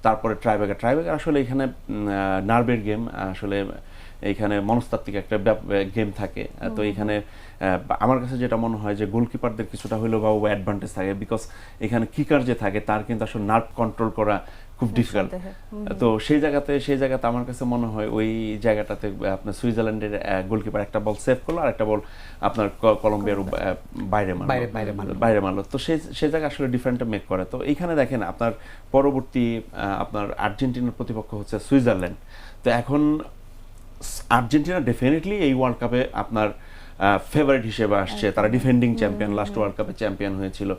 তারপরে ট্রাইব্রেকার আসলে এখানে নার্ভের গেম, আসলে এইখানে মনস্তাত্ত্বিক একটা গেম থাকে। তো এখানে আমার কাছে যেটা মনে হয় যে গোলকিপারদের কিছুটা হলেও বা অ্যাডভান্টেজ থাকে, বিকজ এখানে কিকার যে থাকে তার কিন্তু আসলে নার্ভ কন্ট্রোল করা খুব ডিফিকাল্ট। তো সেই জায়গাতে আমার কাছে মনে হয় ওই জায়গাটাতে আপনার সুইজারল্যান্ডের গোলকিপার একটা বল সেভ করলো আর একটা বল আপনার কলম্বিয়ার বাইরে মারলো। তো সেই জায়গায় আসলে ডিফারেন্টটা মেক করে। তো এইখানে দেখেন আপনার পরবর্তী আপনার আর্জেন্টিনার প্রতিপক্ষ হচ্ছে সুইজারল্যান্ড। তো এখন আর্জেন্টিনা ডেফিনেটলি এই ওয়ার্ল্ড কাপে আপনার ফেভারিট হিসেবে আসছে। তারা ডিফেন্ডিং চ্যাম্পিয়ন, লাস্ট ওয়ার্ল্ড কাপে চ্যাম্পিয়ন হয়েছিল।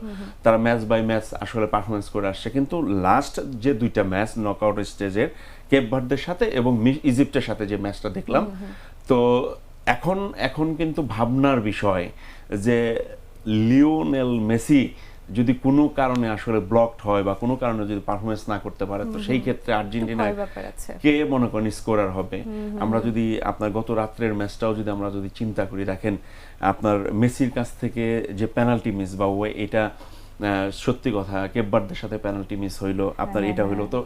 তারা ম্যাচ বাই ম্যাচ আসলে পারফরমেন্স করে আসছে। কিন্তু লাস্ট যে 2টা ম্যাচ নকআউট স্টেজের, কেপ ভার্দের সাথে এবং ইজিপ্টের সাথে যে ম্যাচটা দেখলাম, তো এখন কিন্তু ভাবনার বিষয় যে লিওনেল মেসি যদি কোনো কারণে আসলে ব্লকড হয় বা কোনো কারণে যদি পারফরমেন্স না করতে পারে, তো সেই ক্ষেত্রে আর্জেন্টিনা কে মনে করেন স্কোরার হবে। আমরা যদি আপনার গত রাত্রের ম্যাচটাও যদি আমরা যদি চিন্তা করি, দেখেন আপনার মেসির কাছ থেকে যে পেনাল্টি মিস বা এটা সত্যি কথা, কেপ ভার্দের সাথে পেনাল্টি মিস হইলো, আপনার এটা হইলো। তো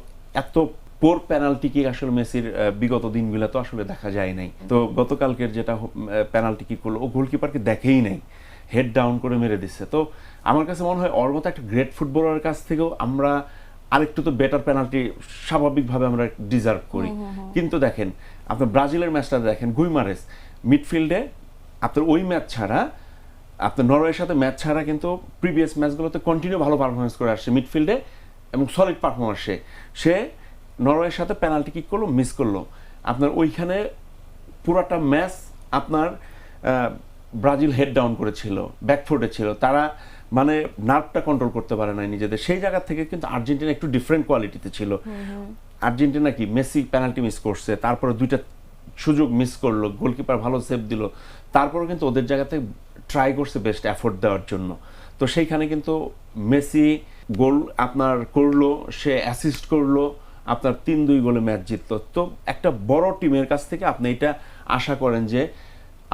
এত পোর পেনাল্টি কিক আসলে মেসির বিগত দিনগুলো তো আসলে দেখা যায় নাই। তো গতকালকের যেটা পেনাল্টি কিক করলো, ও গোলকিপারকে দেখেই নাই, হেড ডাউন করে মেরে দিচ্ছে। তো আমার কাছে মনে হয় ওর মতো একটা গ্রেট ফুটবলারের কাছ থেকেও আমরা আরেকটু তো বেটার পেনাল্টি স্বাভাবিকভাবে আমরা ডিজার্ভ করি। কিন্তু দেখেন আপনার ব্রাজিলের ম্যাচটা দেখেন, গুইমারেস মিডফিল্ডে আপনার ওই ম্যাচ ছাড়া, আপনার নরওয়ের সাথে ম্যাচ ছাড়া কিন্তু প্রিভিয়াস ম্যাচগুলোতে কন্টিনিউ ভালো পারফরমেন্স করে আসছে মিডফিল্ডে এবং সলিড পারফরমেন্স। সে নরওয়ের সাথে পেনাল্টি কিক করলো, মিস করলো। আপনার ওইখানে পুরাটা ম্যাচ আপনার ব্রাজিল হেড ডাউন করেছিল, ব্যাকফুটে ছিল, তারা মানে নার্ভটা কন্ট্রোল করতে পারে না নিজেদের। সেই জায়গা থেকে কিন্তু আর্জেন্টিনা একটু ডিফারেন্ট কোয়ালিটিতে ছিল। আর্জেন্টিনা কি মেসি পেনাল্টি মিস করছে, তারপরে 2টা সুযোগ মিস করলো, গোলকিপার ভালো সেভ দিল, তারপরে কিন্তু ওদের জায়গাতে ট্রাই করছে বেস্ট এফোর্ট দেওয়ার জন্য। তো সেইখানে কিন্তু মেসি গোল আপনার করলো, সে অ্যাসিস্ট করলো, আপনার 3-2 গোলে ম্যাচ জিতলো। তো একটা বড় টিমের কাছ থেকে আপনি এটা আশা করেন যে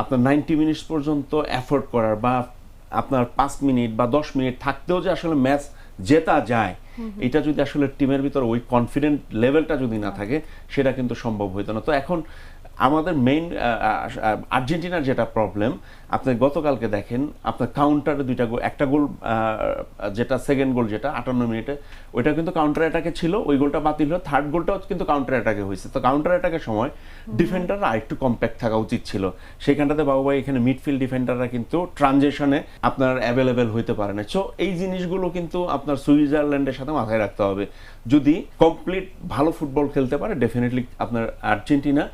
আপনার 90 মিনিট পর্যন্ত এফোর্ট করার বা আপনার 5 মিনিট বা 10 মিনিট থাকতেও যে আসলে ম্যাচ জেতা যায়, এটা যদি আসলে টিমের ভিতর ওই কনফিডেন্ট লেভেলটা যদি না থাকে সেটা কিন্তু সম্ভব হইতো না। তো এখন আমাদের মেইন আর্জেন্টিনার যেটা প্রবলেম, আপনি গতকালকে দেখেন আপনার কাউন্টারে একটা গোল, যেটা সেকেন্ড গোল যেটা 58 মিনিটে, ওইটা কিন্তু কাউন্টার অ্যাটাকে ছিল, ওই গোলটা বাতিল হলো, থার্ড গোলটাও কিন্তু কাউন্টার অ্যাটাকে হয়েছে। তো কাউন্টার অ্যাটাকের সময় ডিফেন্ডাররা আরেকটু কম্প্যাক্ট থাকা উচিত ছিল সেইখানটাতে। বাবু ভাই এখানে মিডফিল্ড ডিফেন্ডাররা কিন্তু ট্রানজিশনে আপনার অ্যাভেলেবেল হইতে পারে না। সো এই জিনিসগুলো কিন্তু আপনার সুইজারল্যান্ডের সাথে মাথায় রাখতে হবে। যদি কমপ্লিট ভালো ফুটবল খেলতে পারে, ডেফিনেটলি আপনার আর্জেন্টিনা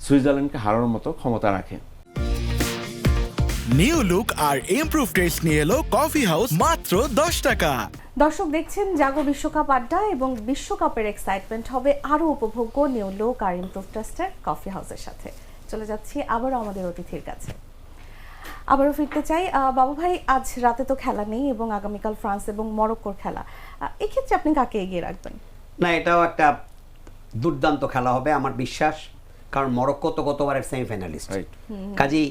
সুইজারল্যান্ডকে হারানোর মতো ক্ষমতা রাখে। নিউ লুক আর ইমপ্রুভ টেস্ট নিয়ে এলো কফি হাউস মাত্র 10 টাকা। দর্শক দেখছেন জাগো বিশ্বকাপ আড্ডা, এবং বিশ্বকাপের এক্সাইটমেন্ট হবে আরো উপভোগ্য নিউ লুক আর ইমপ্রুভ টেস্টের কফি হাউসের সাথে। চলে যাচ্ছি আবারও আমাদের অতিথির কাছে। আবারও ফিরতে চাই বাবু ভাই, আজ রাতে তো খেলা নেই এবং আগামীকাল ফ্রান্স এবং মরক্কোর খেলা, এক্ষেত্রে আপনি কাকে এগিয়ে রাখবেন? না, এটাও একটা দুর্দান্ত খেলা হবে আমার বিশ্বাস, কারণ মরক্কো তো গতবারের সেমিফাইনালিস্ট। কাজেই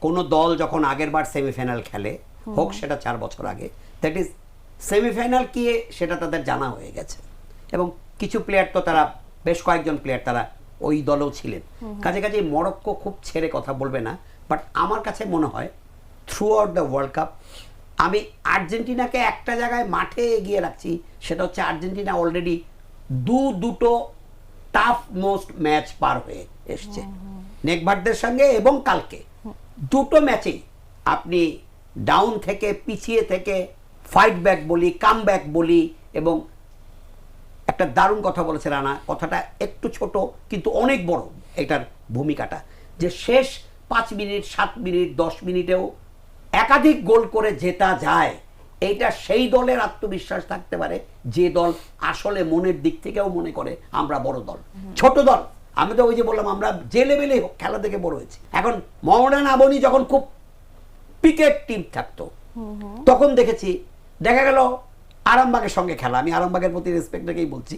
কোনো দল যখন আগের বার সেমিফাইনাল খেলে, হোক সেটা 4 বছর আগে, দ্যাট ইজ সেমিফাইনাল কি সেটা তাদের জানা হয়ে গেছে। এবং কিছু প্লেয়ার তো তারা, বেশ কয়েকজন প্লেয়ার তারা ওই দলেও ছিলেন। কাজে মরক্কো খুব ছেড়ে কথা বলবে না। বাট আমার কাছে মনে হয় through out the world cup আমি আর্জেন্টিনাকে একটা জায়গায় মাঠে এগিয়ে রাখছি, সেটা হচ্ছে আর্জেন্টিনা অলরেডি দুটো টাফ মোস্ট ম্যাচ পার হয়ে এসছে নেকভারদের সঙ্গে, এবং কালকে দুটো ম্যাচেই আপনি ডাউন থেকে, পিছিয়ে থেকে ফাইট ব্যাক বলি, কাম ব্যাক বলি, এবং একটা দারুণ কথা বলেছে রানা, কথাটা একটু ছোট কিন্তু অনেক বড় এটার ভূমিকাটা, যে শেষ 5 মিনিট, 7 মিনিট, 10 মিনিটেও একাধিক গোল করে জেতা যায়। এইটা সেই দলের আত্মবিশ্বাস থাকতে পারে যে দল আসলে মনের দিক থেকেও মনে করে আমরা বড় দল। ছোট দল, আমি তো ওই যে বললাম আমরা যে লেভেলে খেলা থেকে বড় হয়েছি। এখন মোহামেডান আবনি যখন খুব পিকেট টিম থাকতো, তখন দেখা গেল আরামবাগের সঙ্গে খেলা, আমি আরামবাগের প্রতি রেসপেক্ট রেখেই বলছি,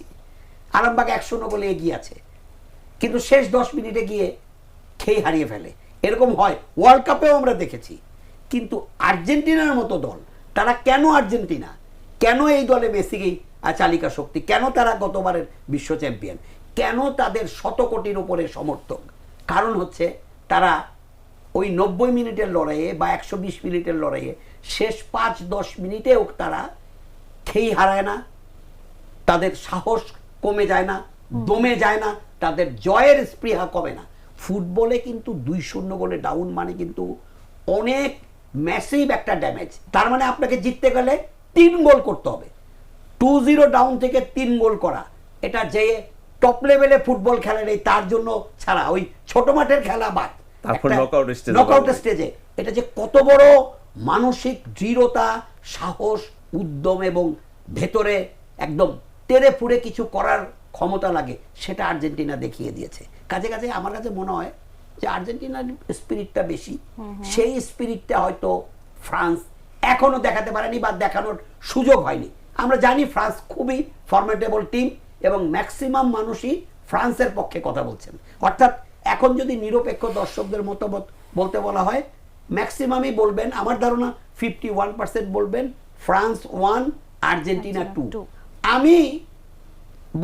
আরামবাগ 1-0 গোলে এগিয়ে আছে, কিন্তু শেষ 10 মিনিটে গিয়ে খেই হারিয়ে ফেলে। এরকম হয়, ওয়ার্ল্ড কাপেও আমরা দেখেছি। কিন্তু আর্জেন্টিনার মতো দল, তারা কেন আর্জেন্টিনা, কেন এই দলে মেসি চালিকা শক্তি, কেন তারা গতবারের বিশ্ব চ্যাম্পিয়ন, কেন তাদের 100 কোটির উপরে সমর্থক? কারণ হচ্ছে তারা ওই 90 মিনিটের লড়াইয়ে বা 120 মিনিটের লড়াইয়ে শেষ 5-10 মিনিটেও তারা খেই হারায় না, তাদের সাহস কমে যায় না, দমে যায় না, তাদের জয়ের স্পৃহা কমে না। ফুটবলে কিন্তু 2-0 গোলে ডাউন মানে কিন্তু অনেক ম্যাসিভ একটা ড্যামেজ। তার মানে আপনাকে জিততে গেলে 3 গোল করতে হবে। 2-0 ডাউন থেকে 3 গোল করা, এটা যে টপ লেভেলে ফুটবল খেলে নেই তার জন্য ছাড়া, ওই ছোট মাঠের খেলা বাদ, তারপর নকআউট স্টেজে এটা যে কত বড় মানসিক দৃঢ়তা, সাহস, উদ্যম এবং ভেতরে একদম তেরে ফুড়ে কিছু করার ক্ষমতা লাগে, সেটা আর্জেন্টিনা দেখিয়ে দিয়েছে। কাজে আমার কাছে মনে হয় যে আর্জেন্টিনার স্পিরিটটা বেশি, সেই স্পিরিটটা হয়তো ফ্রান্স এখনো দেখাতে পারেনি বা দেখানোর সুযোগ হয়নি। আমরা জানি ফ্রান্স খুবই ফর্মেটেবল টিম এবং ম্যাক্সিমাম মানুষই ফ্রান্সের পক্ষে কথা বলছেন। অর্থাৎ এখন যদি নিরপেক্ষ দর্শকদের মতামত বলতে বলা হয়, ম্যাক্সিমামই বলবেন, আমার ধারণা 51% বলবেন ফ্রান্স 1 আর্জেন্টিনা 2। আমি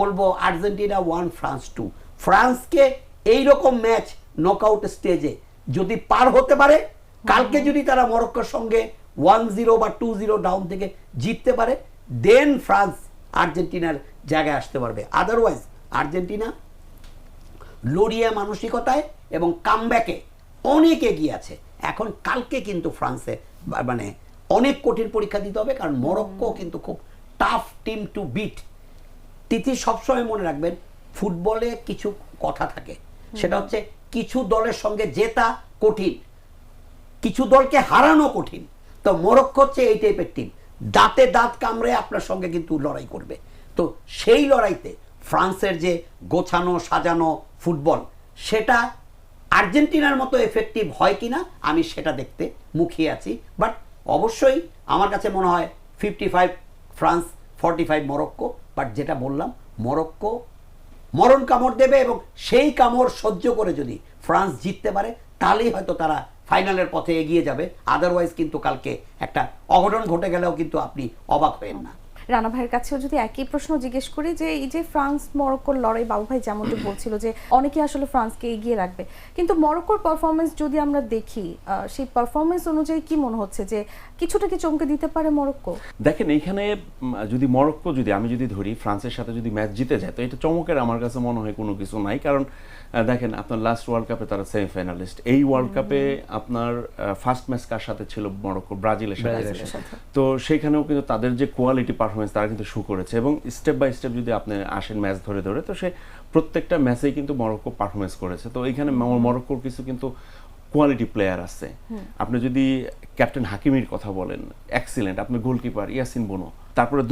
বলবো আর্জেন্টিনা 1 ফ্রান্স 2। ফ্রান্সকে এইরকম ম্যাচ নকআউট স্টেজে যদি পার হতে পারে, কালকে যদি তারা মরক্কোর সঙ্গে 1-0 বা 2-0 ডাউন থেকে জিততে পারে, দেন ফ্রান্স আর্জেন্টিনার জায়গায় আসতে পারবে। আদারওয়াইজ আর্জেন্টিনা লড়িয়ে মানসিকতায় এবং কামব্যাকে অনেক এগিয়ে আছে। এখন কালকে কিন্তু ফ্রান্সে মানে অনেক কঠিন পরীক্ষা দিতে হবে, কারণ মরক্কো কিন্তু খুব টাফ টিম টু বিট। তিথি সবসময় মনে রাখবেন, ফুটবলে কিছু কথা থাকে, সেটা হচ্ছে কিছু দলের সঙ্গে জেতা কঠিন, কিছু দলকে হারানো কঠিন। তো মরক্কো হচ্ছে এই টাইপের টিম, দাঁতে দাঁত কামড়ে আপনার সঙ্গে কিন্তু লড়াই করবে। তো সেই লড়াইতে ফ্রান্সের যে গোছানো সাজানো ফুটবল, সেটা আর্জেন্টিনার মতো এফেক্টিভ হয় কিনা আমি সেটা দেখতে মুখিয়ে আছি। বাট অবশ্যই আমার কাছে মনে হয় 55 ফ্রান্স, 45 মরক্কো। বাট যেটা বললাম, মরক্কো মরণ কামড় দেবে এবং সেই কামড় সহ্য করে যদি ফ্রান্স জিততে পারে, তাহলেই হয়তো তারা ফাইনালের পথে এগিয়ে যাবে, আদারওয়াইজ কিন্তু কালকে একটা অঘটন ঘটে গেলেও কিন্তু আপনি অবাক হবেন না। রানা ভাইয়ের কাছেও যদি একই প্রশ্ন জিজ্ঞেস করি যে এই যে ফ্রান্স মরক্কোর লড়াই, বাবু ভাই যেমনটি বলছিল যে অনেকে আসলে ফ্রান্সকে এগিয়ে রাখবে, কিন্তু মরক্কোর পারফরমেন্স যদি আমরা দেখি, সেই পারফরমেন্স অনুযায়ী কি মনে হচ্ছে যে কিছুটা কি চমকে দিতে পারে মরক্কো? দেখেন এইখানে যদি মরক্কো আমি যদি ধরি ফ্রান্সের সাথে যদি ম্যাচ জিতে যায়, তো এটা চমকের আমার কাছে মনে হয় কোনো কিছু নাই। কারণ দেখেন আপনার লাস্ট ওয়ার্ল্ড কাপে তারা সেমিফাইনালিস্ট, এই ওয়ার্ল্ড কাপে আপনার ফার্স্ট ম্যাচ কার সাথে ছিল? মরক্কো, ব্রাজিলের সাথে। তো সেখানেও কিন্তু তাদের যে কোয়ালিটি পারফরমেন্স তারা কিন্তু শো করেছে, এবং স্টেপ বাই স্টেপ যদি আপনি আসেন ম্যাচ ধরে ধরে, তো সে প্রত্যেকটা ম্যাচেই কিন্তু মরক্কো পারফরমেন্স করেছে। তো এইখানে মরক্কোর কিছু কিন্তু কোয়ালিটি প্লেয়ার আছে। আপনি যদি ক্যাপ্টেন হাকিমির কথা বলেন, এক্সিলেন্ট। আপনি গোলকিপার ইয়াসিন বোনো, তারপরে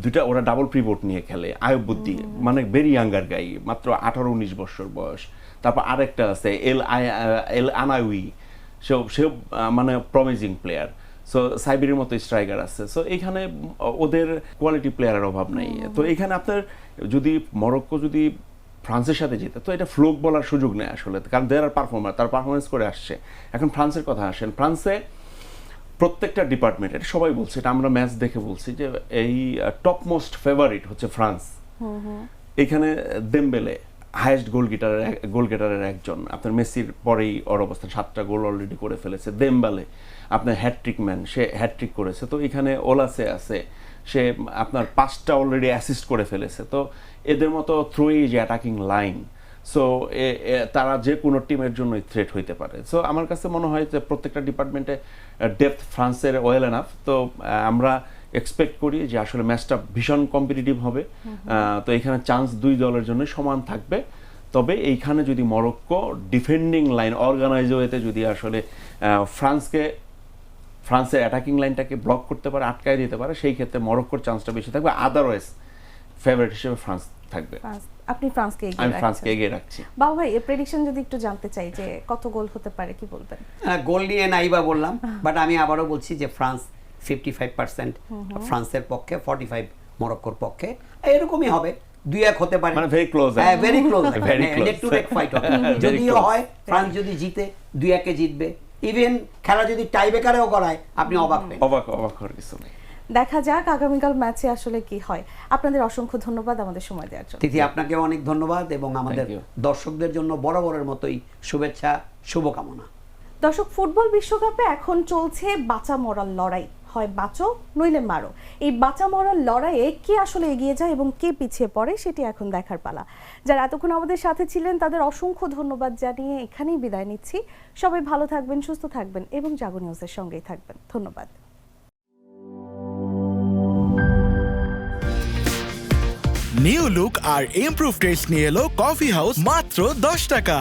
দুইটা ওরা ডাবল প্রিবোট নিয়ে খেলে, আয়ুব বুদ্দি, মানে ভেরি ইয়াঙ্গার গাই, মাত্র 18-19 বছর বয়স। তারপর আরেকটা আছে এল আনাউই, সেও মানে প্রমিজিং প্লেয়ার। সো সাইবেরির মতো স্ট্রাইকার আছে। সো এখানে ওদের কোয়ালিটি প্লেয়ারের অভাব নাই। তো এখানে আপনার যদি মরক্কো যদি ফ্রান্সের সাথে যেতে, তো এটা ফ্লোক বলার সুযোগ নেই আসলে, কারণ দেয়ার পারফর্মার, তার পারফরমেন্স করে আসছে। এখন ফ্রান্সের কথা আসেন, ফ্রান্সে প্রত্যেকটা ডিপার্টমেন্ট, এটা সবাই বলছে, এটা আমরা ম্যাচ দেখে বলছি যে এই টপ মোস্ট ফেভারিট হচ্ছে ফ্রান্স। এখানে দেমবেলে হাইয়েস্ট গোল গেটারের একজন, আপনার মেসির পরেই ওর অবস্থান, 7টা গোল অলরেডি করে ফেলেছে। দেমবেলে আপনার হ্যাটট্রিক ম্যান, সে হ্যাটট্রিক করেছে। তো এখানে ওলাসে আছে, সে আপনার 5টা অলরেডি অ্যাসিস্ট করে ফেলেছে। তো এদের মতো থ্রু যে অ্যাটাকিং লাইন, সো তারা যে কোনো টিমের জন্যই থ্রেট হইতে পারে। সো আমার কাছে মনে হয় যে প্রত্যেকটা ডিপার্টমেন্টে ডেপথ ফ্রান্সের ওয়েল এনাফ। তো আমরা এক্সপেক্ট করি যে আসলে ম্যাচটা ভীষণ কম্পিটিটিভ হবে। তো এখানে চান্স দুই দলের জন্য সমান থাকবে। তবে এইখানে যদি মরক্কো ডিফেন্ডিং লাইন অর্গানাইজ ওয়েতে যদি আসলে ফ্রান্সের অ্যাটাকিং লাইনটাকে ব্লক করতে পারে, আটকায় দিতে পারে, সেই ক্ষেত্রে মরক্কোর চান্সটা বেশি থাকবে। আদারওয়াইজ ফেভারিট হিসেবে ফ্রান্স থাকবে। আপনি ফ্রান্সকে এগিয়ে রাখছি। বাবু ভাই, এই প্রেডিকশন যদি একটু জানতে চাই যে কত গোল হতে পারে, কি বলবেন? গোল নিয়ে নাইবা বললাম, বাট আমি আবারও বলছি যে ফ্রান্স 55% ফ্রান্সের পক্ষে, 45 মরক্কোর পক্ষে, এরকমই হবে। 2-1 হতে পারে, মানে ভেরি ক্লোজ, ভেরি ক্লোজ, নেক টু নেক ফাইট হবে। যদিও হয় ফ্রান্স যদি জিতে 2-1 জিতবে, ইভেন খেলা যদি টাই ব্রেকারেও করায়, আপনি অবাক হওয়ার কিছু নেই। দেখা যাক আগামীকাল ম্যাচে আসলে কি হয়। আপনাদের অসংখ্য ধন্যবাদ আমাদের সময় দেওয়ার জন্য। তিথি, আপনাকে অনেক ধন্যবাদ, এবং আমাদের দর্শকদের জন্য বরাবরের মতোই শুভেচ্ছা, শুভকামনা। দর্শক, ফুটবল বিশ্বকাপে এখন চলছে বাঁচা মরার লড়াই। হয় বাঁচো নইলে মারো। এই বাঁচা মরার লড়াইয়ে কে আসলে এগিয়ে যায় এবং কে পিছিয়ে পড়ে, সেটি এখন দেখার পালা। যারা এতক্ষণ আমাদের সাথে ছিলেন তাদের অসংখ্য ধন্যবাদ জানিয়ে এখানেই বিদায় নিচ্ছি। সবাই ভালো থাকবেন, সুস্থ থাকবেন এবং জাগো নিউজের সঙ্গেই থাকবেন। ধন্যবাদ। নিউ লুক আর ইমপ্রুভ টেস্ট নিয়ে এলো কফি হাউস মাত্র 10 টাকা।